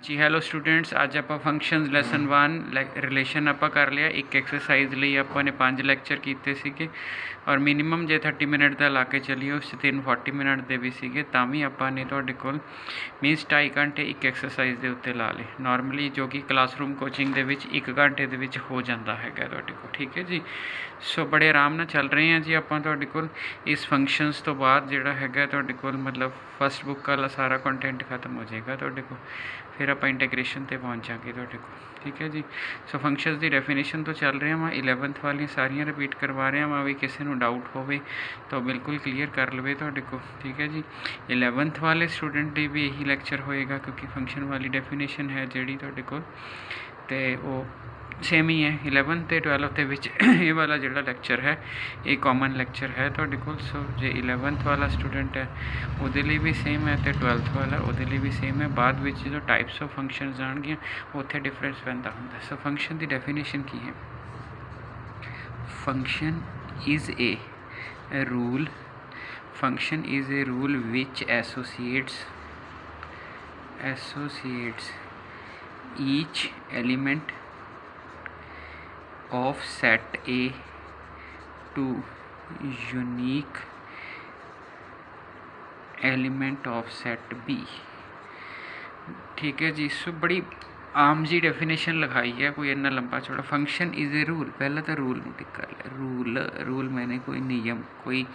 जी hello students, अज आप functions lesson 1 relation आप कर लिया। एक एक्सरसाइज लिए आपने 5 लैक्चर किए थे और मिनीमम जो 30 मिनट का ला के चलिए उस 40 मिनट के भी थे, भी आपने को मीनस 2.5 घंटे एक एक्सरसाइज के उत्ते ला ले। नॉर्मली जो कि क्लासरूम कोचिंग के 1 घंटे के हो जाता है को, ठीक है जी। सो बड़े आराम नाल चल रहे हैं जी आप को। इस फंक्शनस तो बाद जोड़ा है को मतलब फस्ट बुक वाला सारा कंटेंट खत्म हो जाएगा को, फिर आप इंटीग्रेशन पर पहुँच जाएंगे को, ठीक है जी। सो फंक्शनस की डेफिनेशन तो चल रहे हैं, मैं 11th वाली सारियाँ रिपीट करवा रहा मैं भी, किसी को डाउट हो तो बिल्कुल क्लीयर कर लवे को, ठीक है जी। 11th वाले स्टूडेंट की भी यही लैक्चर होएगा क्योंकि फंक्शन वाली डेफिनेशन है जी को, वो सेम ही है 11th ते 12th के ये वाला जोड़ा लैक्चर है ये कॉमन लैक्चर है को। सो जो 11th वाला स्टूडेंट है वो भी सेम है तो 12th वाला वो भी सेम है। बाद में जो टाइप्स ऑफ फंक्शन आएंगे उत्थे डिफरेंस पैदा होंगे। सो फंक्शन की डेफिनेशन की है, function is a rule, function is a rule which associates each element of set A to unique element of set B, ठीक है जी। सो बड़ी आम जी डेफिनेशन लिखाई है, कोई इन्ना लंबा चौड़ा। फंक्शन इज़ ए रूल, पहले तो रूल में टिक कर लिया। रूल मैंने कोई नियम, कोई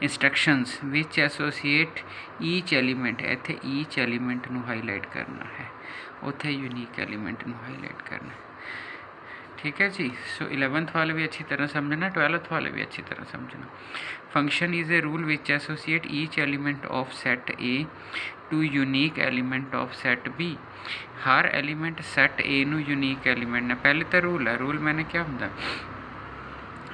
इंस्ट्रक्शंस विच एसोसीएट ईच एलीमेंट, इत्थे ईच एलीमेंट नू हाईलाइट करना है, उत्थे यूनीक एलीमेंट नू हाईलाइट करना है, ठीक है जी। सो 11th वाले भी अच्छी तरह समझना, 12th वाले भी अच्छी तरह समझना। Function is a rule which associate each element of set A to unique element of set B. हर एलीमेंट सैट ए नू यूनीक एलीमेंट ने, पहले तो रूल है। रूल मैंने क्या होंगे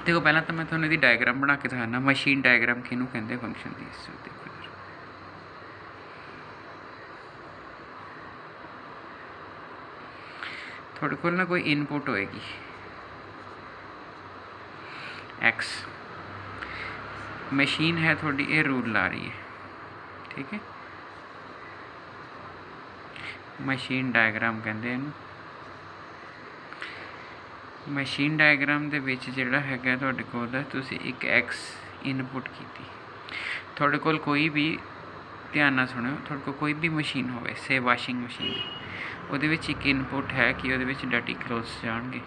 देखो, पहला तो मैं थोड़ा इसकी डायग्राम बना के दिखाना, मशीन डायग्राम किनू कहते फंक्शन की। देखो थोड़े को ना कोई इनपुट होएगी एक्स, मशीन है थोड़ी ये रूल ला रही है, ठीक है। मशीन डायग्राम कहते हैं। मशीन डायग्राम के जोड़ा है एक एक्स इनपुट की, थोड़े कोल कोई भी ध्यान ना सुनो, थोड़े को कोई भी मशीन हो, से वाशिंग मशीन, वो एक इनपुट है कि वो डटी क्लोथ्स जाएंगे।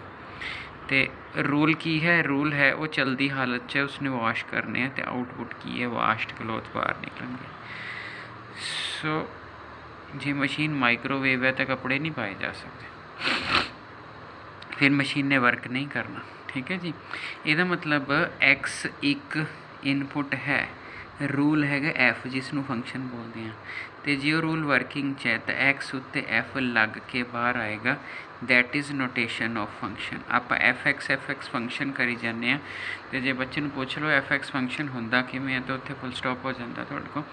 तो रूल की है, रूल है वो चलती हालत च उसने वॉश करने हैं, तो आउटपुट की है वाश्ड क्लोथ बाहर निकलेंगे। सो जी मशीन माइक्रोवेव है तो कपड़े नहीं पाए जा सकते, फिर मशीन ने वर्क नहीं करना, ठीक है जी। ਇਹਦਾ मतलब एक्स एक इनपुट है, रूल है एफ जिसनों फंक्शन बोलते हैं, तो जो रूल वर्किंग च है तो एक्स उत्ते एफ लग के बाहर आएगा, that is notation of function. आप एफ एक्स फंक्शन करी जाने हैं, तो जो बच्चे को पूछ लो एफ एक्स फंक्शन होंदा किवें, तो उत्थे फुल स्टॉप हो जाता थोड़े को।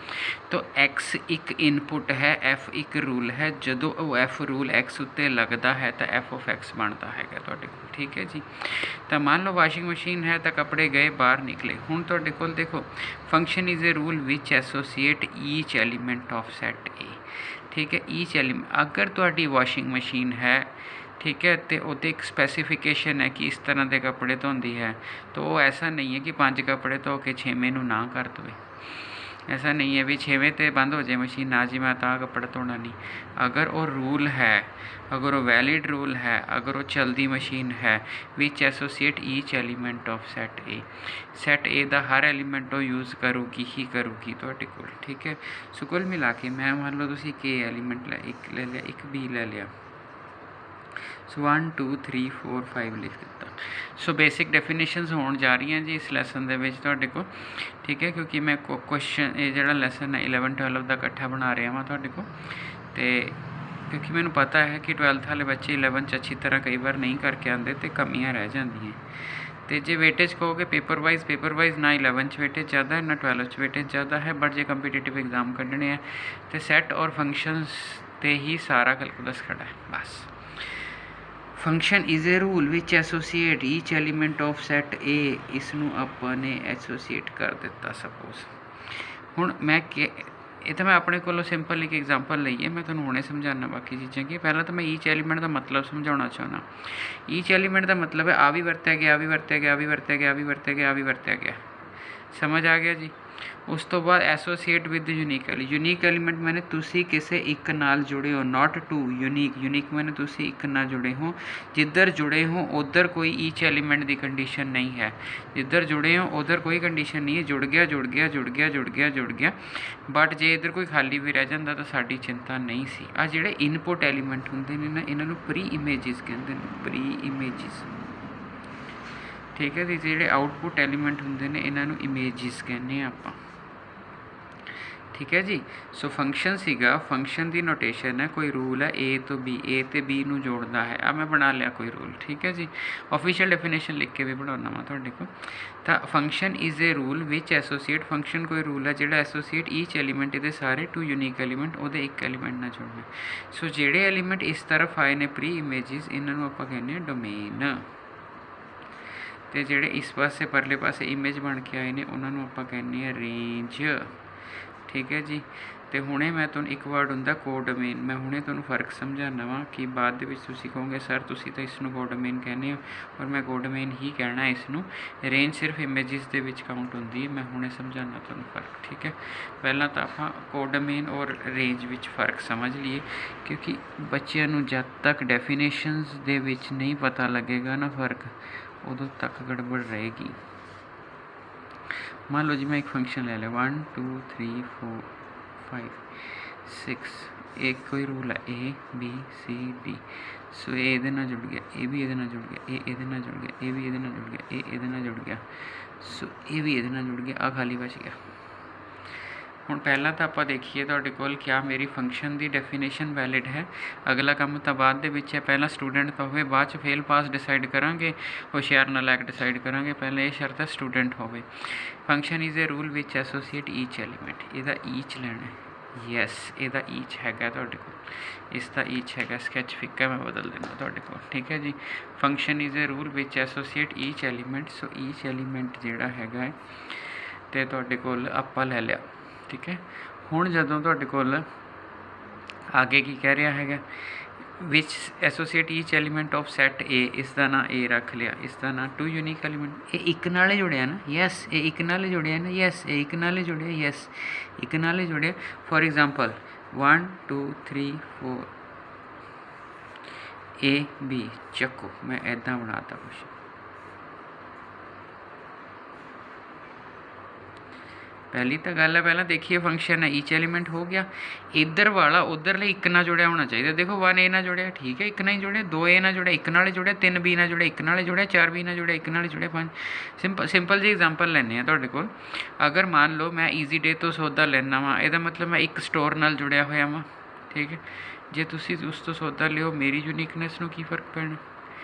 तो एक्स एक इनपुट है, एफ एक रूल है, जदों वो एफ रूल एक्स उत्ते लगता है तो एफ ऑफ एक्स बनता है तुहाडे कोल, ठीक है जी। तो मान लो वाशिंग मशीन है तो कपड़े गए बाहर निकले, हुण तुहाडे कोल देखो function is a rule which associate each element of set A, ठीक है। ईच एलीमेंट, अगर तुहाडी वाशिंग मशीन है, ठीक है, तो वो एक स्पैसीफिकेशन है कि इस तरह के कपड़े धोंदी है, तो वो ऐसा नहीं है कि 5 कपड़े धो के 6वें नूं ना कर दे। ऐसा नहीं है भी 6वें ते बंद हो जाए मशीन, ना जी मैं तो कपड़ा धोना नहीं। अगर वो रूल है, अगर वो वैलिड रूल है, अगर वो चलती मशीन है which associate each element of set A, set A का हर एलीमेंट वो यूज़ करूगी ही करूगी तुहाडे कोल, ठीक है। सो कुल मिला के मैं मान लो तुसीं एक ए एलीमेंट एक ले लिया, एक बी ले लिया, सो 1 2 3 4 5 लिख दिता। सो बेसिक डेफिनेशनस होने जा रही हैं जी इस लैसन को, ठीक है, क्योंकि मैं क्वेश्चन ये जो लैसन है 11 12 का इकट्ठा बना रहा वहाँ को, तो क्योंकि मैंने पता है कि 12th वाले बच्चे 11th अच्छी तरह कई बार नहीं करके आते तो कमियाँ रह जाती। तो जे वेटेज कहोगे पेपर वाइज ना 11th वेटेज ज़्यादा है ना 12th वेटेज ज़्यादा है, बट जे कंपीटेटिव एग्जाम कढ़ने हैं तो सैट और फंक्शनस ते ही सारा कैलकुलस खड़ा है बस। Function is a rule which associate each element of set A, इसनों अपने एसोसीएट कर दिता। सपोज हुण मैं ਇਹ ਤਾਂ ਮੈਂ ਆਪਣੇ ਕੋਲੋਂ ਸਿੰਪਲ ਇੱਕ ਐਗਜ਼ਾਮਪਲ ਲਈ ਹੈ, ਮੈਂ ਤੁਹਾਨੂੰ ਹੁਣੇ ਸਮਝਾਉਣਾ ਬਾਕੀ ਚੀਜ਼ਾਂ ਕੀ। ਪਹਿਲਾਂ ਤਾਂ ਮੈਂ ਈਚ ਐਲੀਮੈਂਟ ਦਾ ਮਤਲਬ ਸਮਝਾਉਣਾ ਚਾਹੁੰਦਾ। ਈਚ ਐਲੀਮੈਂਟ ਦਾ ਮਤਲਬ ਹੈ ਆ ਵੀ ਵਰਤਿਆ ਗਿਆ, ਆ ਵੀ ਵਰਤਿਆ ਗਿਆ, ਆ ਵੀ ਵਰਤਿਆ ਗਿਆ, ਆ ਵੀ ਵਰਤਿਆ ਗਿਆ, ਆ ਵੀ ਵਰਤਿਆ ਗਿਆ। ਸਮਝ ਆ ਗਿਆ ਜੀ। ਉਸ ਤੋਂ ਬਾਅਦ associate with unique unique element ਮੈਨੇ ਤੁਸੀਂ ਕਿਸੇ ਇੱਕ ਨਾਲ ਜੁੜੇ ਹੋ, ਨਾਟ ਟੂ ਯੂਨੀਕ। ਯੂਨੀਕ ਮੈਨੇ ਤੁਸੀਂ ਇੱਕ ਨਾਲ ਜੁੜੇ ਹੋ, ਜਿੱਧਰ ਜੁੜੇ ਹੋ ਉੱਧਰ ਕੋਈ ਈਚ ਐਲੀਮੈਂਟ ਦੀ ਕੰਡੀਸ਼ਨ ਨਹੀਂ ਹੈ। ਜਿੱਧਰ ਜੁੜੇ ਹੋ ਉੱਧਰ ਕੋਈ ਕੰਡੀਸ਼ਨ ਨਹੀਂ ਹੈ, ਜੁੜ ਗਿਆ ਜੁੜ ਗਿਆ ਜੁੜ ਗਿਆ ਜੁੜ ਗਿਆ ਜੁੜ ਗਿਆ। ਬਟ ਜੇ ਇੱਧਰ ਕੋਈ ਖਾਲੀ ਵੀ ਰਹਿ ਜਾਂਦਾ ਤਾਂ ਸਾਡੀ ਚਿੰਤਾ ਨਹੀਂ ਸੀ। ਆ ਜਿਹੜੇ ਇਨਪੁਟ ਐਲੀਮੈਂਟ ਹੁੰਦੇ ਨੇ ਨਾ, ਇਹਨਾਂ ਨੂੰ ਪ੍ਰੀ ਇਮੇਜਿਸ ਕਹਿੰਦੇ ਨੇ, ਪ੍ਰੀ ਇਮੇਜਿਸ। ਠੀਕ ਹੈ ਜੀ। ਜਿਹੜੇ ਆਊਟਪੁੱਟ ਐਲੀਮੈਂਟ ਹੁੰਦੇ ਨੇ ਇਹਨਾਂ ਨੂੰ ਇਮੇਜਿਸ ਕਹਿੰਦੇ ਆ ਆਪਾਂ। ਠੀਕ ਹੈ ਜੀ। ਸੋ ਫੰਕਸ਼ਨ ਸੀਗਾ, ਫੰਕਸ਼ਨ ਦੀ ਨੋਟੇਸ਼ਨ ਹੈ, ਕੋਈ ਰੂਲ ਹੈ ਏ ਤੋਂ ਬੀ, ਏ ਤੇ ਬੀ ਨੂੰ ਜੋੜਦਾ ਹੈ। ਆ ਮੈਂ ਬਣਾ ਲਿਆ ਕੋਈ ਰੂਲ। ਠੀਕ ਹੈ ਜੀ। ਆਫੀਸ਼ੀਅਲ ਡੈਫੀਨੇਸ਼ਨ ਲਿਖ ਕੇ ਵੀ ਬਣਾਉਣਾ ਵਾ ਤੁਹਾਡੇ ਕੋਲ। ਤਾਂ function is a rule which associate, function ਕੋਈ ਰੂਲ ਹੈ ਜਿਹੜਾ ਐਸੋਸੀਏਟ ਈਚ ਐਲੀਮੈਂਟ ਇਹਦੇ ਸਾਰੇ ਟੂ ਯੂਨੀਕ ਐਲੀਮੈਂਟ ਉਹਦੇ ਇੱਕ ਐਲੀਮੈਂਟ ਨਾਲ ਜੋੜਨਾ। ਸੋ ਜਿਹੜੇ ਐਲੀਮੈਂਟ ਇਸ ਤਰਫ ਆਏ ਨੇ ਪ੍ਰੀ ਇਮੇਜਿਸ, ਇਹਨਾਂ ਨੂੰ ਆਪਾਂ ਕਹਿੰਦੇ ਹਾਂ ਡੋਮੇਨ। ਤੇ ਜਿਹੜੇ ਇਸ ਪਾਸੇ ਪਰਲੇ ਪਾਸੇ ਇਮੇਜ ਬਣ ਕੇ ਆਏ ਨੇ ਉਹਨਾਂ ਨੂੰ ਆਪਾਂ ਕਹਿੰਦੇ ਹਾਂ ਰੇਂਜ। ਠੀਕ ਹੈ ਜੀ। ਤੇ ਹੁਣੇ ਮੈਂ ਤੁਹਾਨੂੰ ਇੱਕ ਵਰਡ ਹੁੰਦਾ ਕੋਡੋਮੇਨ, ਮੈਂ ਹੁਣੇ ਤੁਹਾਨੂੰ ਫਰਕ ਸਮਝਾਉਣਾ ਵਾ ਕਿ ਬਾਅਦ ਦੇ ਵਿੱਚ ਤੁਸੀਂ ਕਹੋਗੇ ਸਰ ਤੁਸੀਂ ਤਾਂ ਇਸ ਨੂੰ ਕੋਡੋਮੇਨ ਕਹਿੰਦੇ ਹੋ, ਔਰ ਮੈਂ ਕੋਡੋਮੇਨ ਹੀ ਕਹਿਣਾ ਇਸ ਨੂੰ। ਰੇਂਜ ਸਿਰਫ ਇਮੇਜਿਸ ਦੇ ਵਿੱਚ ਕਾਊਂਟ ਹੁੰਦੀ ਹੈ। ਮੈਂ ਹੁਣੇ ਸਮਝਾਉਣਾ ਤੁਹਾਨੂੰ ਫਰਕ। ਠੀਕ ਹੈ। ਪਹਿਲਾਂ ਤਾਂ ਆਪਾਂ ਕੋਡੋਮੇਨ ਔਰ ਰੇਂਜ ਵਿੱਚ ਫਰਕ ਸਮਝ ਲਈਏ, ਕਿਉਂਕਿ ਬੱਚਿਆਂ ਨੂੰ ਜਦ ਤੱਕ ਡੈਫੀਨੇਸ਼ਨਸ ਦੇ ਵਿੱਚ ਨਹੀਂ ਪਤਾ ਲੱਗੇਗਾ ਨਾ ਫਰਕ, ਉਦੋਂ ਤੱਕ ਗੜਬੜ ਰਹੇਗੀ। मान लो जी मैं एक फंक्शन ले लिया 1 2 3 4 5 6, एक कोई रूल है ए बी सी डी। सो ए ਇਹਦੇ ਨਾਲ ਜੁੜ ਗਿਆ, ਇਹ ਵੀ ਇਹਦੇ ਨਾਲ ਜੁੜ ਗਿਆ, ਇਹ ਇਹਦੇ ਨਾਲ ਜੁੜ ਗਿਆ, ਇਹ ਵੀ ਇਹਦੇ ਨਾਲ ਜੁੜ ਗਿਆ, ਇਹ ਇਹਦੇ ਨਾਲ ਜੁੜ ਗਿਆ। ਸੋ ਇਹ ਵੀ ਇਹਦੇ ਨਾਲ ਜੁੜ ਗਿਆ, ਆ ਖਾਲੀ ਬਚ ਗਿਆ। ਹੁਣ ਪਹਿਲਾਂ ਤਾਂ ਆਪਾਂ ਦੇਖੀਏ ਤੁਹਾਡੇ ਕੋਲ ਕਿਆ ਮੇਰੀ ਫੰਕਸ਼ਨ ਦੀ ਡੈਫੀਨੇਸ਼ਨ ਵੈਲਿਡ ਹੈ। ਅਗਲਾ ਕੰਮ ਤਾਂ ਬਾਅਦ ਦੇ ਵਿੱਚ ਹੈ। ਪਹਿਲਾਂ ਸਟੂਡੈਂਟ ਤਾਂ ਹੋਵੇ, ਬਾਅਦ 'ਚ ਫੇਲ ਪਾਸ ਡਿਸਾਈਡ ਕਰਾਂਗੇ, ਹੁਸ਼ਿਆਰ ਨਾਲਾਇਕ ਡਿਸਾਈਡ ਕਰਾਂਗੇ। ਪਹਿਲਾਂ ਇਹ ਸ਼ਰਤ ਹੈ ਸਟੂਡੈਂਟ ਹੋਵੇ। Function is a rule which associate each element, ਇਹਦਾ ਈਚ ਲੈਣਾ। ਯੈਸ, ਇਹਦਾ ਈਚ ਹੈਗਾ ਤੁਹਾਡੇ ਕੋਲ, ਇਸ ਦਾ ਈਚ ਹੈਗਾ। ਸਕੈਚ ਫਿੱਕਾ ਮੈਂ ਬਦਲ ਦੇਣਾ ਤੁਹਾਡੇ ਕੋਲ। ਠੀਕ ਹੈ ਜੀ। Function is a rule which associate each element. So each element ਜਿਹੜਾ ਹੈਗਾ ਹੈ ਤੇ ਤੁਹਾਡੇ ਕੋਲ ਆਪਾਂ ਲੈ ਲਿਆ। ਠੀਕ ਹੈ। ਹੁਣ ਜਦੋਂ ਤੁਹਾਡੇ ਕੋਲ ਅੱਗੇ ਕੀ ਕਹਿ ਰਿਹਾ ਹੈਗਾ, ਵਿਚ associate each element of set ਏ, ਇਸ ਦਾ ਨਾਂ ਏ ਰੱਖ ਲਿਆ, ਇਸ ਦਾ ਨਾਂ ਟੂ ਯੂਨੀਕ ਐਲੀਮੈਂਟ। ਇਹ ਇੱਕ ਨਾਲ ਹੀ ਜੁੜਿਆ ਨਾ, ਯੈਸ, ਇਹ ਇੱਕ ਨਾਲ ਹੀ ਜੁੜਿਆ ਨਾ, ਯੈਸ, ਇਹ ਇੱਕ ਨਾਲ ਹੀ ਜੁੜਿਆ, ਯੈਸ, ਇੱਕ ਨਾਲ ਹੀ ਜੁੜਿਆ। ਫੋਰ ਐਗਜ਼ਾਮਪਲ 1 2 3 4 ਏ ਬੀ, ਚੱਕੋ ਮੈਂ ਇੱਦਾਂ ਬਣਾਤਾ ਕੁਛ। ਪਹਿਲੀ ਤਾਂ ਗੱਲ ਹੈ, ਪਹਿਲਾਂ ਦੇਖੀਏ ਫੰਕਸ਼ਨ ਹੈ ਈਚ ਐਲੀਮੈਂਟ ਹੋ ਗਿਆ। ਇੱਧਰ ਵਾਲਾ ਉੱਧਰ ਲਈ ਇੱਕ ਨਾਲ ਜੁੜਿਆ ਹੋਣਾ ਚਾਹੀਦਾ। ਦੇਖੋ 1 ਏ ਨਾਲ ਜੁੜਿਆ, ਠੀਕ ਹੈ, ਇੱਕ ਨਾਲ ਹੀ ਜੁੜਿਆ। 2 ਏ ਨਾਲ ਜੁੜਿਆ, ਇੱਕ ਨਾਲ ਹੀ ਜੁੜਿਆ। 3 ਬੀ ਨਾਲ ਜੁੜਿਆ, ਇੱਕ ਨਾਲ ਹੀ ਜੁੜਿਆ। 4 ਬੀ ਨਾਲ ਜੁੜਿਆ, ਇੱਕ ਨਾਲ ਹੀ ਜੁੜਿਆ। 5 ਸਿੰਪਲ ਜੀ ਐਗਜ਼ਾਮਪਲ ਲੈਂਦੇ ਹਾਂ ਤੁਹਾਡੇ ਕੋਲ। ਅਗਰ ਮੰਨ ਲਓ ਮੈਂ ਈਜ਼ੀ ਡੇ ਤੋਂ ਸੌਦਾ ਲੈਣਾ ਵਾ, ਇਹਦਾ ਮਤਲਬ ਮੈਂ ਇੱਕ ਸਟੋਰ ਨਾਲ ਜੁੜਿਆ ਹੋਇਆ ਵਾਂ। ਠੀਕ ਹੈ। ਜੇ ਤੁਸੀਂ ਉਸ ਤੋਂ ਸੌਦਾ ਲਿਓ, ਮੇਰੀ ਯੂਨੀਕਨੈਸ ਨੂੰ ਕੀ ਫਰਕ ਪੈਣਾ?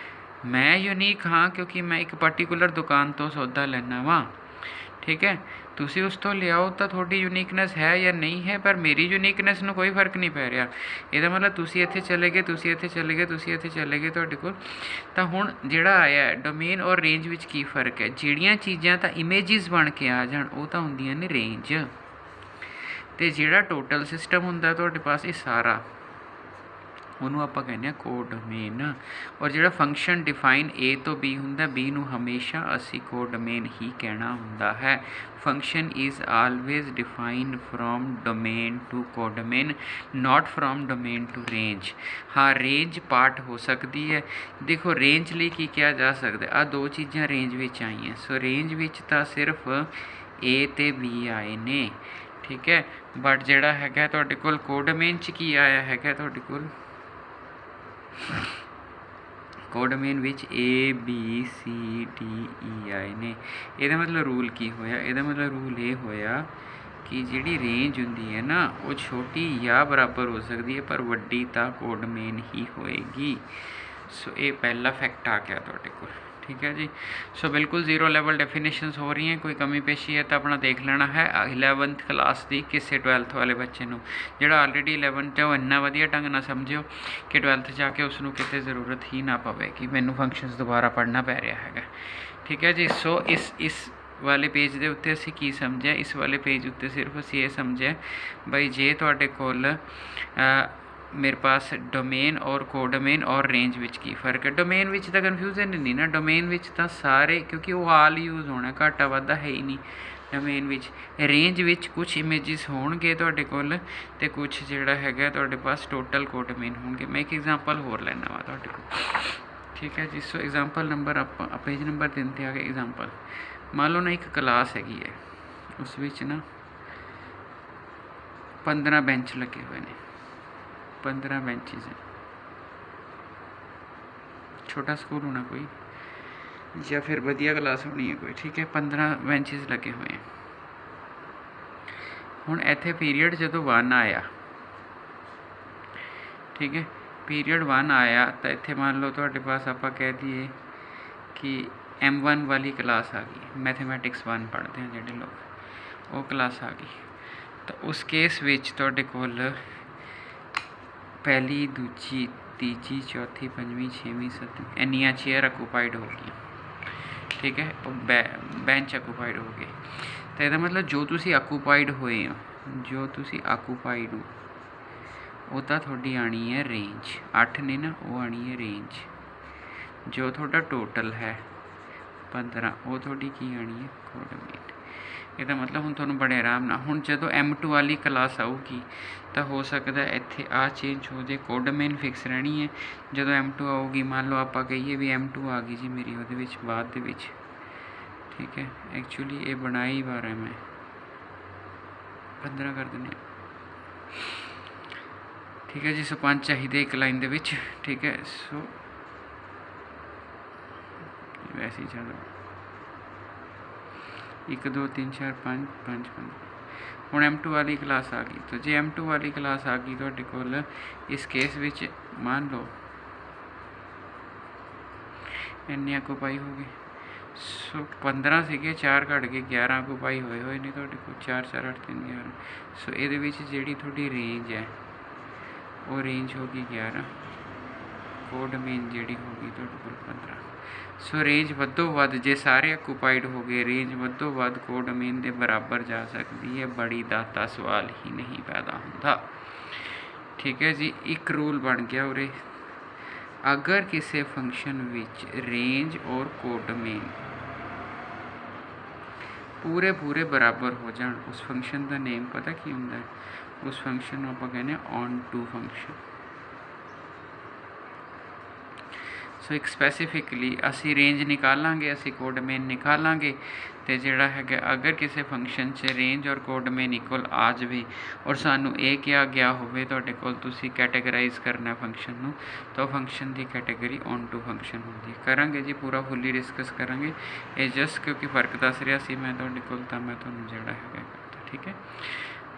ਮੈਂ ਯੂਨੀਕ ਹਾਂ ਕਿਉਂਕਿ ਮੈਂ ਇੱਕ ਪਾਰਟੀਕੂਲਰ ਦੁਕਾਨ ਤੋਂ ਸੌਦਾ ਲੈਣਾ ਵਾ। ਠੀਕ ਹੈ। ਤੁਸੀਂ ਉਸ ਤੋਂ ਲਿਆਓ ਤਾਂ ਤੁਹਾਡੀ ਯੂਨੀਕਨੈਸ ਹੈ ਜਾਂ ਨਹੀਂ ਹੈ, ਪਰ ਮੇਰੀ ਯੂਨੀਕਨੈਸ ਨੂੰ ਕੋਈ ਫਰਕ ਨਹੀਂ ਪੈ ਰਿਹਾ। ਇਹਦਾ ਮਤਲਬ ਤੁਸੀਂ ਇੱਥੇ ਚਲੇ ਗਏ, ਤੁਸੀਂ ਇੱਥੇ ਚਲੇ ਗਏ, ਤੁਸੀਂ ਇੱਥੇ ਚਲੇ ਗਏ ਤੁਹਾਡੇ ਕੋਲ। ਤਾਂ ਹੁਣ ਜਿਹੜਾ ਆਇਆ ਡੋਮੇਨ ਔਰ ਰੇਂਜ ਵਿੱਚ ਕੀ ਫਰਕ ਹੈ? ਜਿਹੜੀਆਂ ਚੀਜ਼ਾਂ ਤਾਂ ਇਮੇਜਿਸ ਬਣ ਕੇ ਆ ਜਾਣ ਉਹ ਤਾਂ ਹੁੰਦੀਆਂ ਨੇ ਰੇਂਜ, ਅਤੇ ਜਿਹੜਾ ਟੋਟਲ ਸਿਸਟਮ ਹੁੰਦਾ ਤੁਹਾਡੇ ਪਾਸ ਇਹ ਸਾਰਾ, ਉਹਨੂੰ ਆਪਾਂ ਕਹਿੰਦੇ ਹਾਂ ਕੋਡੋਮੇਨ। ਔਰ ਜਿਹੜਾ ਫੰਕਸ਼ਨ ਡਿਫਾਈਨ ਏ ਤੋਂ ਬੀ ਹੁੰਦਾ, ਬੀ ਨੂੰ ਹਮੇਸ਼ਾ ਅਸੀਂ ਕੋਡੋਮੇਨ ਹੀ ਕਹਿਣਾ ਹੁੰਦਾ ਹੈ। Function is always define from domain to codomain, not from domain to range. ਹਾਂ, ਰੇਂਜ ਪਾਰਟ ਹੋ ਸਕਦੀ ਹੈ। ਦੇਖੋ ਰੇਂਜ ਲਈ ਕੀ ਕਿਹਾ ਜਾ ਸਕਦਾ, ਆਹ ਦੋ ਚੀਜ਼ਾਂ ਰੇਂਜ ਵਿੱਚ ਆਈਆਂ। ਸੋ ਰੇਂਜ ਵਿੱਚ ਤਾਂ ਸਿਰਫ ਏ ਅਤੇ ਬੀ ਆਏ ਨੇ। ਠੀਕ ਹੈ। ਬਟ ਜਿਹੜਾ ਹੈਗਾ ਤੁਹਾਡੇ ਕੋਲ ਕੋਡੋਮੇਨ 'ਚ ਕੀ ਆਇਆ ਹੈਗਾ ਤੁਹਾਡੇ ਕੋਲ? ਕੋਡੋਮੇਨ ਵਿੱਚ A B C D E ਆਏ ਨੇ। ਇਹਦਾ ਮਤਲਬ ਰੂਲ ਕੀ ਹੋਇਆ? ਇਹਦਾ ਮਤਲਬ ਰੂਲ ਇਹ ਹੋਇਆ ਕਿ ਜਿਹੜੀ ਰੇਂਜ ਹੁੰਦੀ ਹੈ ਨਾ, ਉਹ ਛੋਟੀ ਜਾਂ ਬਰਾਬਰ ਹੋ ਸਕਦੀ ਹੈ, ਪਰ ਵੱਡੀ ਤਾਂ ਕੋਡੋਮੇਨ ਹੀ ਹੋਏਗੀ। ਸੋ ਇਹ ਪਹਿਲਾ ਫੈਕਟ ਆ ਗਿਆ ਤੁਹਾਡੇ ਕੋਲ। ਠੀਕ ਹੈ ਜੀ। ਸੋ ਬਿਲਕੁਲ 0 ਲੈਵਲ ਡੈਫੀਨੇਸ਼ਨਸ ਹੋ ਰਹੀਆਂ। ਕੋਈ ਕਮੀ ਪੇਸ਼ੀ ਹੈ ਤਾਂ ਆਪਣਾ ਦੇਖ ਲੈਣਾ ਹੈ 11th ਕਲਾਸ ਦੀ। ਕਿਸੇ 12th ਵਾਲੇ ਬੱਚੇ ਨੂੰ ਜਿਹੜਾ ਆਲਰੇਡੀ 11th 'ਚ ਉਹ ਇੰਨਾ ਵਧੀਆ ਢੰਗ ਨਾਲ ਸਮਝਿਓ ਕਿ 12th ਜਾ ਕੇ ਉਸ ਨੂੰ ਕਿਤੇ ਜ਼ਰੂਰਤ ਹੀ ਨਾ ਪਵੇ ਕਿ ਮੈਨੂੰ ਫੰਕਸ਼ਨਸ ਦੁਬਾਰਾ ਪੜ੍ਹਨਾ ਪੈ ਰਿਹਾ ਹੈਗਾ। ਠੀਕ ਹੈ ਜੀ। ਸੋ ਇਸ ਵਾਲੇ ਪੇਜ ਦੇ ਉੱਤੇ ਅਸੀਂ ਕੀ ਸਮਝਿਆ, ਇਸ ਵਾਲੇ ਪੇਜ ਉੱਤੇ ਸਿਰਫ ਅਸੀਂ ਇਹ ਸਮਝਿਆ ਬਈ ਜੇ ਤੁਹਾਡੇ ਕੋਲ मेरे पास डोमेन और कोडोमेन और रेंज विच की फ़र्क है। डोमेन विच तो कन्फ्यूजन नहीं ना, डोमेन विच तो सारे क्योंकि वो आल यूज़ होना, घाटा वाधा है ही नहीं डोमेन विच। रेंज विच कुछ इमेजिस होणगे तुहाडे कोल ते कुछ जिहड़ा हैगा तुहाडे पास टोटल कोडोमेन होणगे। मैं एक एग्जांपल होर लैना वा तुहाडे कोल, ठीक है जी। सो एग्जांपल नंबर आप पेज नंबर 3 ते आ गए एग्जांपल। मान लो ना एक क्लास हैगी है, उस विच ना 15 बेंच लगे हुए हैं, 15 बेंचेस हैं। छोटा स्कूल होना कोई या फिर वधिया क्लास होनी है कोई, ठीक है। 15 बेंचेस लगे हुए हैं। हुण इत्थे पीरीयड जदों 1 आया, ठीक है, पीरीयड 1 आया तो इत्थे मान लो तुहाडे पास आपां कह दईए कि M1 वाली क्लास आ गई, मैथमैटिक्स 1 पढ़ते हैं जिहड़े लोग, वो क्लास आ गई। तो उस केस विच तुहाडे कोल पहली, दूजी, तीजी, चौथी, पंजवीं, छेवीं, सत्तवीं इन्नियां चेयर ऑक्यूपाइड हो गई, ठीक है, बेंच ऑक्यूपाइड हो गए। तो इसका मतलब जो तुसी ऑक्यूपाइड होए हो, जो तुसी ऑक्यूपाइड हो वो तो थोड़ी आनी है रेंज, 8 ने ना, वो आनी है रेंज। जो थोड़ा टोटल है 15 वो थोड़ी की आनी है कोडोमेन। ਇਹਦਾ मतलब ਹੁਣ ਤੁਹਾਨੂੰ बड़े आराम ਨਾਲ, ਹੁਣ ਜਦੋਂ M2 वाली क्लास आऊगी तो हो सकता है ਇੱਥੇ आ चेंज हो जाए, कोडोमेन फिक्स रहनी है। ਜਦੋਂ M2 आऊगी, मान लो ਆਪਾਂ ਕਹੀਏ ਵੀ M2 आ गई जी मेरी ਉਹਦੇ ਵਿੱਚ ਬਾਅਦ ਦੇ ਵਿੱਚ, ठीक है। एक्चुअली ये बना ही पा रहा मैं 15 कर देने, ठीक है जी। सो 5 चाहिए एक लाइन दे विच, ठीक है। सो वैसे ही चलो 1 2 3 4 5 5 5। हुण M2 वाली क्लास आ गई, तो जे M2 वाली क्लास आ गई तुहाडे कोल, इस केस विच मान लो इन्नी ऑक्यूपाई हो गई। सो 15 सीगे, 4 घट के 11 ऑक्यूपाई होए हुए ने तुहाडे कोल, 4 4 8 3 11। सो इहदे विच जिहड़ी तुहाडी रेंज है वो रेंज होगी 11, कोडोमेन जिहड़ी होगी तुहाडे कोल 15। सो रेंज वधो वध जे सारे ऑक्यूपाइड हो गए, रेंज वधो वध कोडोमेन के बराबर जा सकती है, बड़ी दाता सवाल ही नहीं पैदा होता, ठीक है जी। एक रूल बन गया उरे, अगर किसी फंक्शन विच रेंज और कोडोमेन पूरे पूरे बराबर हो जाए, उस फंक्शन का नेम पता की होंदा है? उस फंक्शन को आप कहने ऑन टू फंक्शन। सो एक स्पैसीफिकली असी रेंज निकालांगे, असी कोडोमेन निकालांगे, तो जिहड़ा है अगर किसी फंक्शन से रेंज और कोडोमेन इक्वल आ जाए और सानू ये कहा गया होवे तुहाडे कोल तुसी कैटेगराइज करना फंक्शन नू, तो फंक्शन की कैटेगरी ऑन टू फंक्शन होंदी। करांगे जी पूरा फुली डिस्कस करांगे, ये जस्ट क्योंकि फर्क दस रहा सी मैं तुहाडे कोल, तां मैं तुहानू जिहड़ा है करता, ठीक है।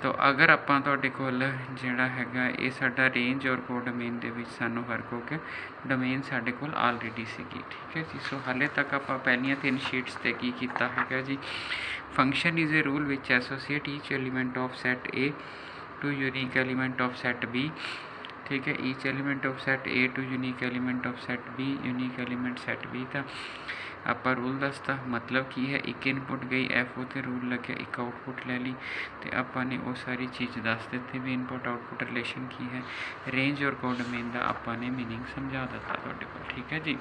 तो अगर आपां तुहाडे कोल जिहड़ा हैगा ये साडा रेंज और कोडोमेन दे विच सानू फर्क हो गया, डोमेन साडे कोल ऑलरेडी सीगी, ठीक है जी। सो हाले तक आपां पहलियां 3 शीट्स ते की कीता हैगा जी, function is a rule which associate each element of set A to unique element of set B, ठीक है। Each element of set A to unique element of set B, unique element set B का आपा rule दसता, मतलब की है एक input गई F उत्ते रूल लगे, एक आउटपुट ले ली, तो आपा ने वो सारी चीज़ दस दी भी इनपुट आउटपुट रिलेशन की है। रेंज और कोडोमेन का आपा ने मीनिंग समझा दिता तुहाडे कोल, ठीक है जी।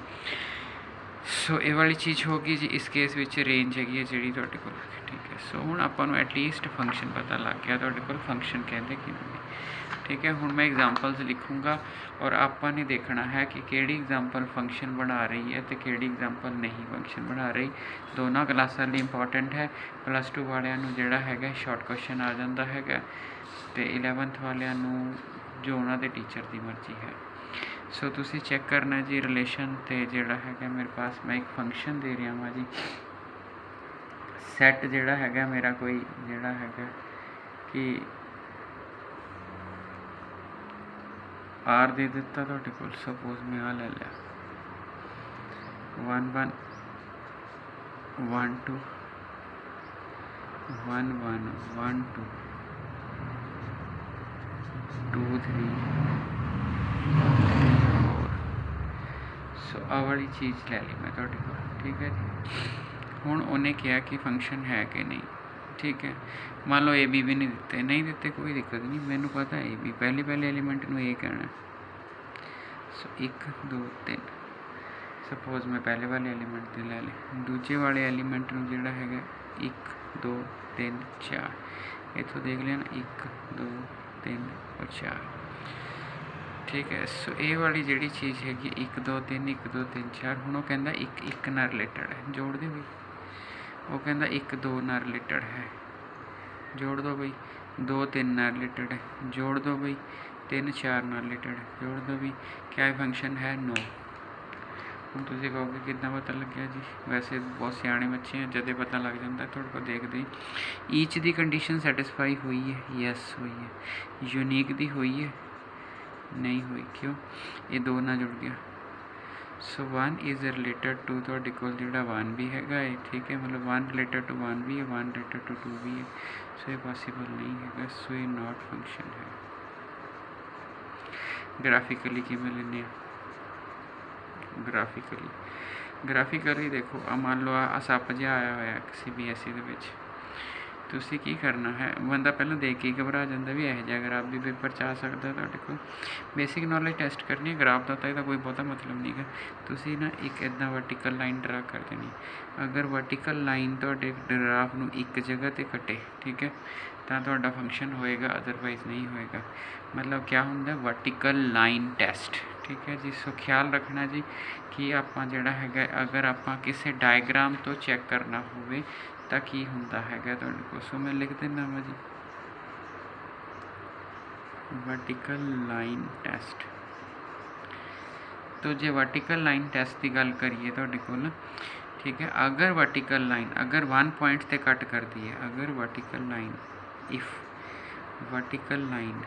सो ये वाली चीज़ होगी जी, इस केस विच रेंज हैगी है जिहड़ी तुहाडे कोल, ठीक है। सो हुण आपां नूं एटलीस्ट फंक्शन पता लग गया तुहाडे कोल फंक्शन कहते किहनूं, ठीक है। हुण मैं एग्जाम्पल्स लिखूँगा और आपा ने देखना है कि केड़ी एग्जाम्पल फंक्शन बना रही है तो केड़ी एग्जाम्पल नहीं फंक्शन बना रही। दोनों क्लासां लई इंपॉर्टेंट है। +2 वालियां नूं जिहड़ा हैगा शॉर्ट क्वेश्चन आ जाता हैगा, तो 11th वालियां नूं जो उन्हां दे टीचर की मर्जी है। सो तुसी चैक करना जी रिलेशन, तो जिहड़ा हैगा मेरे पास मैं एक फंक्शन दे रहा हाँ जी, सैट जिहड़ा हैगा मेरा कोई जिहड़ा हैगा कि आर दे दिता तुहाडे कोल, सपोज मैं आ ले लिया 1 1 1 2 1 1 1 2 2 3 4। सो आ वाली चीज़ ले ली मैं तुहाडे कोल, ठीक है जी। ਹੁਣ ਉਹਨੇ ਕਿਹਾ ਕਿ ਫੰਕਸ਼ਨ ਹੈ ਕਿ ਨਹੀਂ, ठीक है। मान लो ए बी भी नहीं देते कोई दिक्कत नहीं, मैंने पता है ए बी पहले एलीमेंट में ये कहना है। सो 1 2 3 सपोज मैं पहले वाले एलीमेंट से ले लें, दूजे वाले एलीमेंट में जोड़ा है 1 2 3 4 इतों देख लेना 1 2 3 और 4, ठीक है। सो ये वाली जी चीज़ हैगी 1 2 3 1 2 3 4, हूँ वो कहता 1 1 नाल रिलेटेड है, जोड़ दे भाई। वो कहता 1 2 नाल रिलेटेड है, जोड़ दो भाई। 2 3 नाल रिलेटेड है, जोड़ दो भाई। 3 4 नाल रिलेटेड है, जोड़ दो भाई। क्या फंक्शन है? नो। हम तुम कहोगे कितना पता लग गया जी? वैसे बहुत सियाने बच्चे हैं, जदे पता लग जाता है थोड़े को देखते ही। ईच दी कंडीशन सैटिस्फाई हुई है? यस हुई है। यूनीक दी हुई है? नहीं हुई। क्यों? ये 2 ना जुड़ गया। सो 1 इज़ रिलेटेड टू ਤੁਹਾਡੇ ਕੋਲ ਜਿਹੜਾ 1 भी हैगा है, ठीक है। मतलब 1 रिलेटेड टू 1 भी है, 1 रिलेटेड टू 2 भी है। सो ये पॉसिबल नहीं है, सो ये नॉट फंक्शन है। ग्राफिकली किमें लेने ग्राफिकली देखो आ मान लो आ सप जिहा आया होया CBSE ਦੇ ਵਿੱਚ, ਤੁਸੀਂ ਕੀ ਕਰਨਾ है, बंदा पहले देख के घबरा जाता भी ਇਹੋ ਜਿਹਾ ग्राफ भी पेपर 'ਚ आ सकता ਤੁਹਾਡੇ ਕੋਲ। बेसिक नॉलेज टेस्ट करनी है, ग्राफ का तो ਇਹਦਾ कोई बहुता मतलब नहीं है। ਤੁਸੀਂ ना एक इदा वर्टिकल लाइन ड्रा कर देनी। अगर वर्टिकल लाइन ਤੁਹਾਡੇ ग्राफ ਨੂੰ एक जगह ਤੇ कटे, ठीक है, तो ਤੁਹਾਡਾ फंक्शन होएगा, अदरवाइज नहीं होएगा। मतलब क्या होंगे? वर्टिकल लाइन टेस्ट, ठीक है जी। सो ख्याल रखना जी कि आपां जिहड़ा हैगा, अगर आपां किसी डायग्राम तो चैक करना होवे ਤਾਂ ਕੀ ਹੁੰਦਾ ਹੈਗਾ ਤੁਹਾਡੇ ਕੋਲ। ਸੋ मैं लिख देना वा जी वर्टिकल लाइन टेस्ट। तो जे वर्टिकल लाइन टेस्ट की गल करिए ਤੁਹਾਡੇ ਕੋਲ, ठीक है, अगर वर्टिकल लाइन अगर 1 पॉइंट से कट करती है, अगर vertical line if vertical line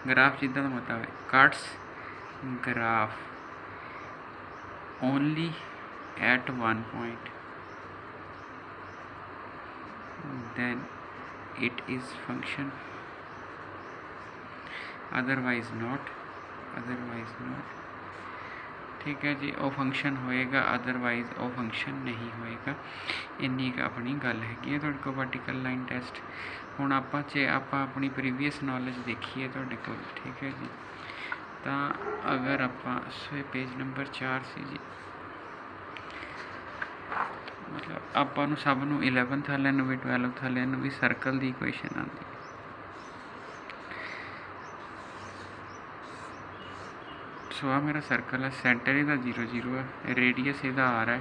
graph जिदा का मतलब है cuts graph only at 1 point, then it is function, otherwise not, ठीक है जी। वो फंक्शन होएगा, अदरवाइज वो फंक्शन नहीं होएगा। इन्नी अपनी गल हैगी तुहाडे कोल वर्टिकल लाइन टेस्ट। हुण आपां अपनी प्रीवियस नॉलेज देखिए तुहाडे कोल, ठीक है जी। तो अगर आपां पेज नंबर 4 सी जी, मतलब ਆਪਾਂ ਨੂੰ ਸਭ ਨੂੰ 11th ਵਾਲਿਆਂ ਨੂੰ ਵੀ 12th ਵਾਲਿਆਂ ਨੂੰ ਵੀ ਸਰਕਲ ਦੀ ਇਕੁਏਸ਼ਨ ਆਉਂਦੀ। सो आ मेरा सर्कल है, सेंटर ਇਹਦਾ 0 0 है, रेडियस ਇਹਦਾ r है,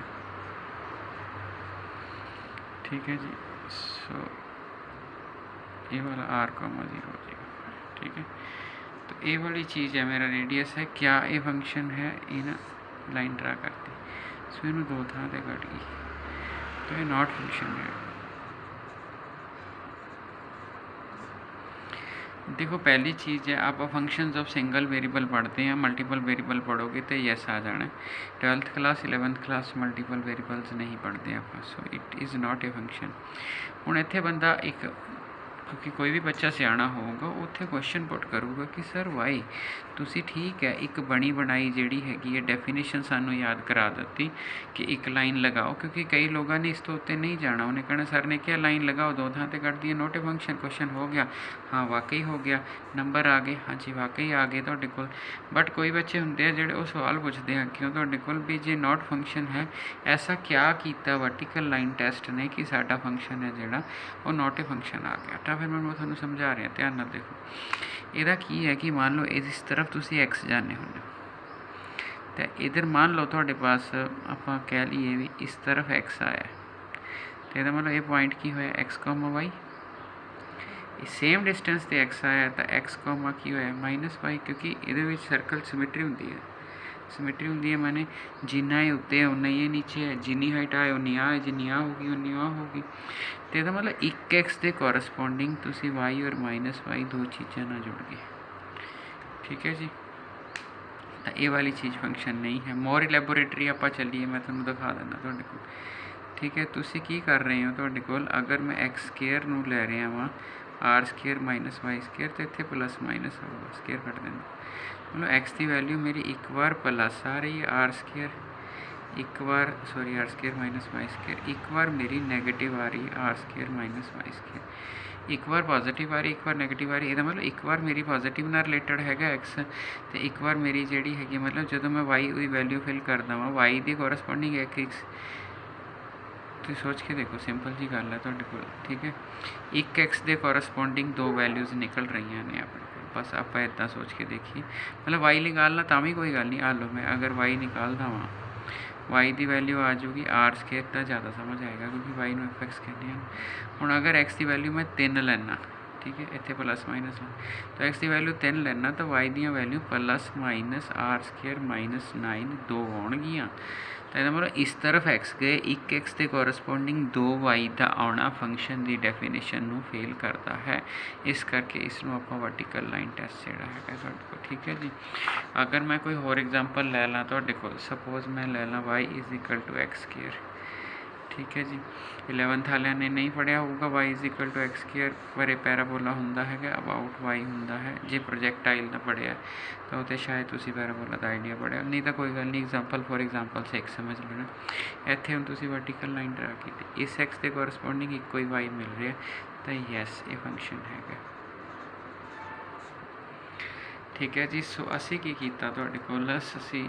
ठीक है जी। सो ये वाला r, 0 हो जाएगा, ठीक है। तो ये वाली चीज़ है, मेरा रेडियस है। क्या ये फंक्शन है? ये ना लाइन ड्रा करती, सो इन्हों 2 थां ते कट गई, तो ये नॉट फंक्शन है। देखो पहली चीज़ है, आप फंक्शंस ऑफ सिंगल वेरिएबल पढ़ते हैं, मल्टीपल वेरिएबल पढ़ोगे तो यस आ जाना है। 12th class 11th class multiple variables नहीं पढ़ते आप, so it is not a function. हुण इत्थे बंदा एक, क्योंकि कोई भी बच्चा सियाना होगा उत्थे क्वेश्चन पुट करूगा कि सर वाई तुसी ठीक है एक बनी बनाई जिहड़ी हैगी है डेफिनेशन सानू याद करा दी कि एक लाइन लगाओ, क्योंकि कई लोगों ने इस तो उत्ते नहीं जाना। उन्हें कहना सर ने क्या लाइन लगाओ, 2 थां ते कट दिए, नोट ए फंक्शन, क्वेश्चन हो गया। हाँ वाकई हो गया, नंबर आ गए, हाँ जी वाकई आ गए तुहाडे कोल। बट कोई बच्चे होंदे आ जिहड़े वो सवाल पुछदे हैं क्यों तुहाडे कोल भी जे नॉट फंक्शन है, ऐसा क्या कीता वर्टिकल लाइन टेस्ट ने कि साडा फंक्शन है जिहड़ा वो नॉट ए फंक्शन आ गया। तो फिर मैं तुहानूं समझा रहा, ध्यान नाल देखो। ਇਹਦਾ ਕੀ है कि मान लो इस तरफ तुसी एक्स जाने होंगे, तो इधर मान लो थोड़े पास आप कह लीए भी इस तरफ एक्स आया, तो यदा मतलब ये पॉइंट की होया x comma y, same distance से एक्स आया तो एक्स कॉमा की होया माइनस वाई, क्योंकि ये सर्कल सिमेट्री होंगी है, सिमेट्री होंगी है मैंने जिन्ना ही उत्ते उन्ना ही नीचे है, जिन्नी हाइट आए उन्नी आ, जिन्नी आ होगी उन्नी आ होगी। तो यदा मतलब 1 एक्स के कॉरस्पोंडिंग तुसी वाई और माइनस वाई 2 चीज़ा ना जुड़ गए, ठीक है जी। तो ये वाली चीज़ फंक्शन नहीं है। मोर इलैबोरेटरी आप चलिए, मैं तुहानूं दिखा देना तुहाडे कोल, ठीक है। तुसी की कर रहे हो तुहाडे कोल, अगर मैं एक्स स्केयर नूं लै रहा वां r square minus y square, तो इत्थे प्लस माइनस होगा, स्केयर कट देना। मतलब एक्स की वैल्यू मेरी एक बार प्लस आ रही है आर स्केयर, एक बार sorry r square minus y square, एक बार मेरी नैगेटिव आ रही r square minus y square, एक बार पॉजिटिव आ रही, एक बार नैगेटिव आ रही। ਇਹਦਾ मतलब एक बार मेरी पॉजिटिव ਨਾਲ ਰਿਲੇਟਡ ਹੈਗਾ एक्स ਤੇ एक बार मेरी ਜਿਹੜੀ ਹੈਗੀ मतलब ਜਦੋਂ मैं वाई ਦੀ वैल्यू फिल करदा ਵਾਂ वाई ਦੀ ਕੋਰਸਪੋਂਡਿੰਗ एक एक्स, ਤੁਸੀਂ ਸੋਚ ਕੇ ਦੇਖੋ ਸਿੰਪਲ ਜੀ ਗੱਲ ਹੈ ਤੁਹਾਡੇ ਕੋਲ, ਠੀਕ ਹੈ। ਇੱਕ एक्स ਦੇ ਕੋਰਸਪੋਂਡਿੰਗ ਦੋ ਵੈਲਿਊਜ਼ ਨਿਕਲ ਰਹੀਆਂ ਨੇ ਆਪਣੇ ਕੋਲ, बस ਆਪਾਂ ਇੱਦਾਂ ਸੋਚ ਕੇ ਦੇਖੀਏ। मतलब वाई निकालना ਤਾਂ भी कोई गल नहीं, आ लो मैं अगर वाई निकालदा वां, वाई की वैल्यू आ जाऊगी आर स्केयर तो ज़्यादा समझ आएगा क्योंकि वाई में एफ एक्स कहते हैं। हूँ अगर एक्स की वैल्यू मैं 3 लेना, ठीक है, इतने प्लस माइनस तो एक्स की वैल्यू 3 लेना तो वाई दी value plus minus r square minus 9 दो आउणगियां। तो यह मतलब इस तरफ एक्स गए, एक एक्स के कोरसपोंडिंग दो वाई का आना फंक्शन की डेफिनेशन में फेल करता है। इस करके इसनों आप वर्टिकल लाइन टेस्ट जोड़ा है तुहाडे कोल, ठीक है जी। अगर मैं कोई होर एग्जाम्पल लै ला तुहाडे कोल, सपोज मैं लै ला y is equal to x square, ठीक है जी। 11th वालिया ने नहीं पढ़िया होगा y is equal to x square बारे पैराबोला होंदा है, अबाउट वाई होंदा है। जे प्रोजैक्टाइल का पढ़िया तो वो शायद तुसी पैराबोला का आइडिया पढ़िया, नहीं तो कोई गल नहीं, एग्जाम्पल फॉर एग्जाम्पल से एक समझ लेना। इत्थे हुण तुसी वर्टिकल लाइन ड्रा की, इस एक्स के कोरसपोंडिंग एक कोई वाई मिल रहा है तो यस ये फंक्शन है, ठीक है जी। सो असी की कीता तुहाडे कोल, असी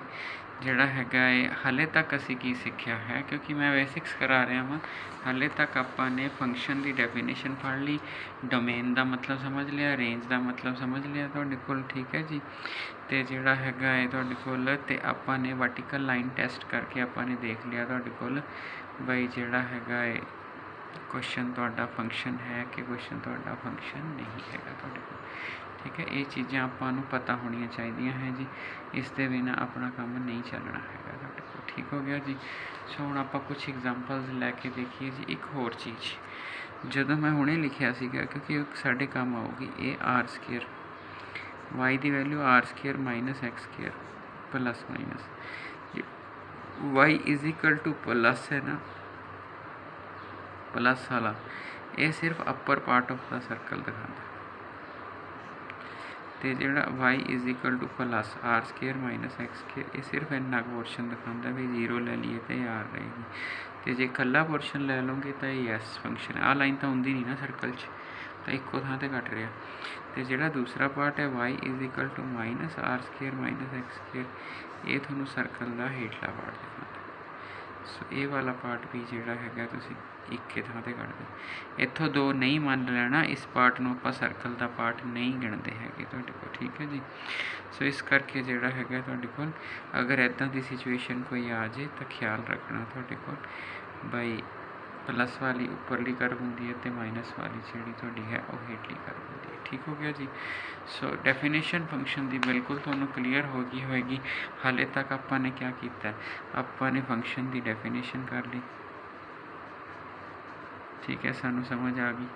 जिहड़ा हैगा है हाले तक असी की सीखिया है, क्योंकि मैं बेसिक्स करा रहा हाँ, हाले तक आपां ने फंक्शन की डेफिनेशन पढ़ ली, डोमेन का मतलब समझ लिया, रेंज का मतलब समझ लिया तुहाडे कोल, ठीक है जी। तो जिहड़ा हैगा है तुहाडे कोल ते आपां ने वर्टिकल लाइन टेस्ट करके आपां ने देख लिया तुहाडे कोल बई जिहड़ा हैगा है क्वेश्चन तुहाडा फंक्शन है कि क्वेश्चन तुहाडा फंक्शन नहीं हैगा तुहाडे कोल, ठीक है। ये चीज़ें आपां नूं पता होनी चाहिए हैं जी, इस दे बिना अपना काम नहीं चलना हैगा तुहाडे कोल, ठीक हो गया जी। सो हुण आपां कुछ एग्जाम्पल्स लैके देखिए जी। एक होर चीज़ जदों मैं हुणे लिखिया सीगा, क्योंकि साडे काम आऊगी ए आर स्केयर वाई की value r square minus x square plus minus y is equal to plus है ना, प्लस वाला ये सिर्फ upper part of the circle दिखाता, तो जोड़ा y is equal to plus r square minus x square ये सिर्फ इन्ना पोर्शन दिखाता भी जीरो ले लीए तो आर रहेगी, तो जे कला पोर्शन ले लोगे तो यस फंक्शन आ लाइन तो होंगी नहीं ना सर्कल तो एको थां ते कट रहा। तो जोड़ा दूसरा पार्ट है y is equal to minus r square minus x square ये थोनों सर्कल का हेठला पार्ट दिखाता। सो ये वाला पार्ट भी जोड़ा है तुसी एक थां ते कट दो, इत्थों दो नहीं मान लेना, इस पार्ट में आप सर्कल का पार्ट नहीं गिणते हैं तुहाडे कोल, ठीक है जी। सो इस करके जोड़ा है तुहाडे कोल अगर इदां की सिचुएशन कोई आ जाए तो ख्याल रखना तुहाडे कोल बई प्लस वाली उपरली कर्व होंदी है तो माइनस वाली जी थोड़ी है वो हेठली कर्व होंदी है, ठीक हो गया जी। सो डेफिनेशन फंक्शन की बिल्कुल थोड़ा क्लीयर हो गई होएगी। हाले तक आपां ने क्या किया, आपां ने फंक्शन की डेफिनेशन कर ली, ठीक है, सानू समझ आ गई।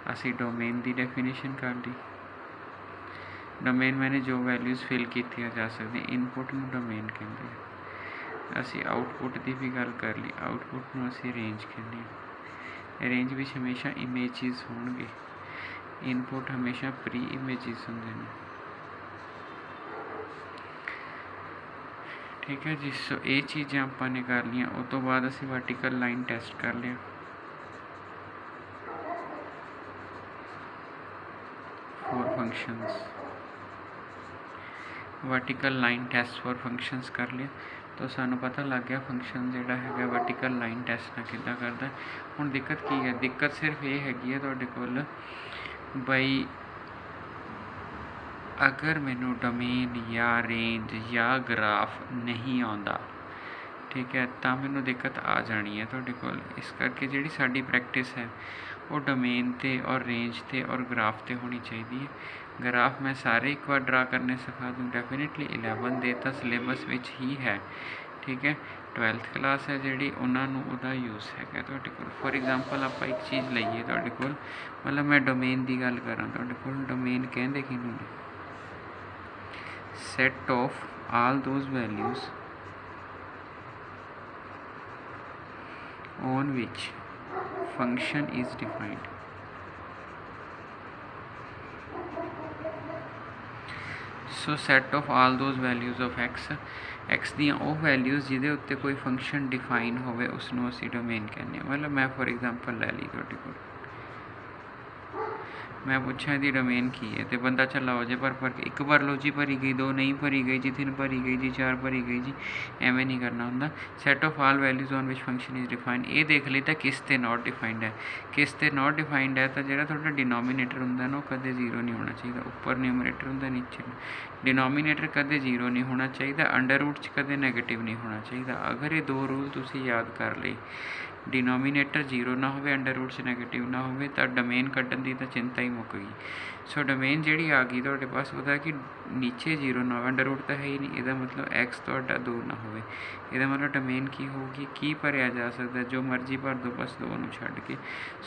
असी डोमेन की डेफिनेशन कर ली, डोमेन मैंने जो वैल्यूज़ फिल की जा सकती इनपुट में डोमेन कहते हैं। असी आउटपुट की भी गल कर ली, आउटपुट में असी रेंज कहते हैं। रेंज भी हमेशा इमेजिज होंगे, इनपुट हमेशा प्री इमेजिज होंगे, ठीक है जी। सो ये चीज़ें आपने कर लिया, उस तो बाद असी वर्टिकल लाइन टेस्ट कर लिया for functions, vertical line test for functions कर लिया तो सानू पता लग गया फंक्शन जोड़ा है वर्टिकल लाइन टेस्ट ना किद्दां करदा। हुण दिक्कत की है, दिक्कत सिर्फ ये हैगी है तुहाडे कोल बई अगर मैनू डोमेन या रेंज या ग्राफ नहीं आउंदा, ठीक है, तो मैनू दिक्कत आ जानी है तुहाडे कोल। इस करके जिहड़ी साडी प्रैक्टिस है वो डोमेन ते और रेंज ते और ग्राफ ते होनी चाहिए है। ग्राफ मैं सारे एक बार ड्रा करने सिखा दूँ डेफिनेटली 11 दे तो सिलेबस विच ही है, ठीक है। 12th क्लास है जी उन्होंने यूज़ है तुहाडे कोल। फॉर एग्जाम्पल आप एक चीज़ लईए तुहाडे कोल, मतलब मैं डोमेन की गल करा तुहाडे कोल, डोमेन कहंदे किहनूं ने, set of all those values on which function is defined। So set of all those values of x ਦੀਆਂ ਉਹ ਵੈਲਿਊਜ਼ ਜਿਹਦੇ ਉੱਤੇ ਕੋਈ ਫੰਕਸ਼ਨ ਡਿਫਾਈਨ ਹੋਵੇ ਉਸ ਨੂੰ ਅਸੀਂ ਡੋਮੇਨ ਕਹਿੰਦੇ ਹਾਂ। ਮਤਲਬ ਮੈਂ ਫੋਰ ਐਗਜ਼ਾਮਪਲ ਲੈ ਲਈ ਤੁਹਾਡੇ ਕੋਲ, मैं पूछा ਇਹਦੀ ਡੋਮੇਨ ਕੀ ਹੈ ਤੇ ਬੰਦਾ ਚੱਲਾ ਹੋ ਜੇ ਪਰ ਇੱਕ ਭਰ ਲਓ ਜੀ, ਭਰੀ ਗਈ, 2 ਨਹੀਂ ਭਰੀ ਗਈ ਜੀ, 3 ਭਰੀ ਗਈ ਜੀ, 4 ਭਰੀ ਗਈ ਜੀ, ਐਵੇਂ ਨਹੀਂ ਕਰਨਾ ਹੁੰਦਾ। Set of all values on which function is defined, ਇਹ ਦੇਖ ਲਈ ਤਾਂ ਕਿਸ ਤੇ ਨਾਟ ਡਿਫਾਈਨਡ ਹੈ। ਕਿਸ ਤੇ ਨਾਟ ਡਿਫਾਈਨਡ ਹੈ ਤਾਂ ਜਿਹੜਾ ਤੁਹਾਡਾ ਡਿਨੋਮੀਨੇਟਰ ਹੁੰਦਾ ਨਾ ਉਹ ਕਦੇ 0 ਨਹੀਂ ਹੋਣਾ ਚਾਹੀਦਾ। ਉੱਪਰ ਨਿਊਮਰੇਟਰ ਹੁੰਦਾ, ਨੀਚੇ ਡਿਨੋਮੀਨੇਟਰ ਕਦੇ 0 ਨਹੀਂ ਹੋਣਾ ਚਾਹੀਦਾ। ਅੰਡਰ ਰੂਟ 'ਚ ਕਦੇ ਨੈਗੇਟਿਵ ਨਹੀਂ ਹੋਣਾ ਚਾਹੀਦਾ। ਅਗਰ ਇਹ 2 ਰੂਲ ਤੁਸੀਂ ਯਾਦ ਕਰ ਲਏ, डिनोमीनेटर 0 ना हो, अंडर रूट से नैगेटिव ना हो, तो डोमेन कड्ढन की तो चिंता ही मुक गई। सो डोमेन जी आ गई तो पास वह कि नीचे 0 ना हो, अंडर रूट तो है ही नहीं, यदा मतलब एक्स तो 2 ना हो, यदा मतलब डोमेन की होगी, की भरिया जा सकता, जो मर्जी भर दो बस 2 नूं छड्ड के।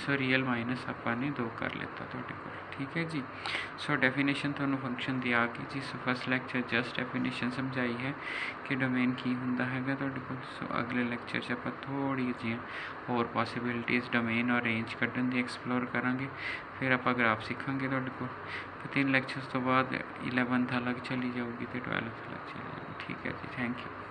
सो रियल माइनस आपने 2 कर लेता तुहाडे कोल, ठीक है जी। सो डेफिनेशन तुहानूं फंक्शन दी आ गई जी। So first lecture just definition समझाई है कि डोमेन की हुंदा हैगा तुहाडे कोल। सो अगले लैक्चर 'च आपां थोड़ी जी होर पॉसिबिलिटीज़ डोमेन और रेंज कड्ढन दी एक्सप्लोर करांगे। फिर आपां ग्राफ सीखांगे तुहाडे कोल। 3 लैक्चर्स तो बाद 11th अलग चली जाऊगी तो 12th अलग चली जाऊगी, ठीक है जी। Thank you.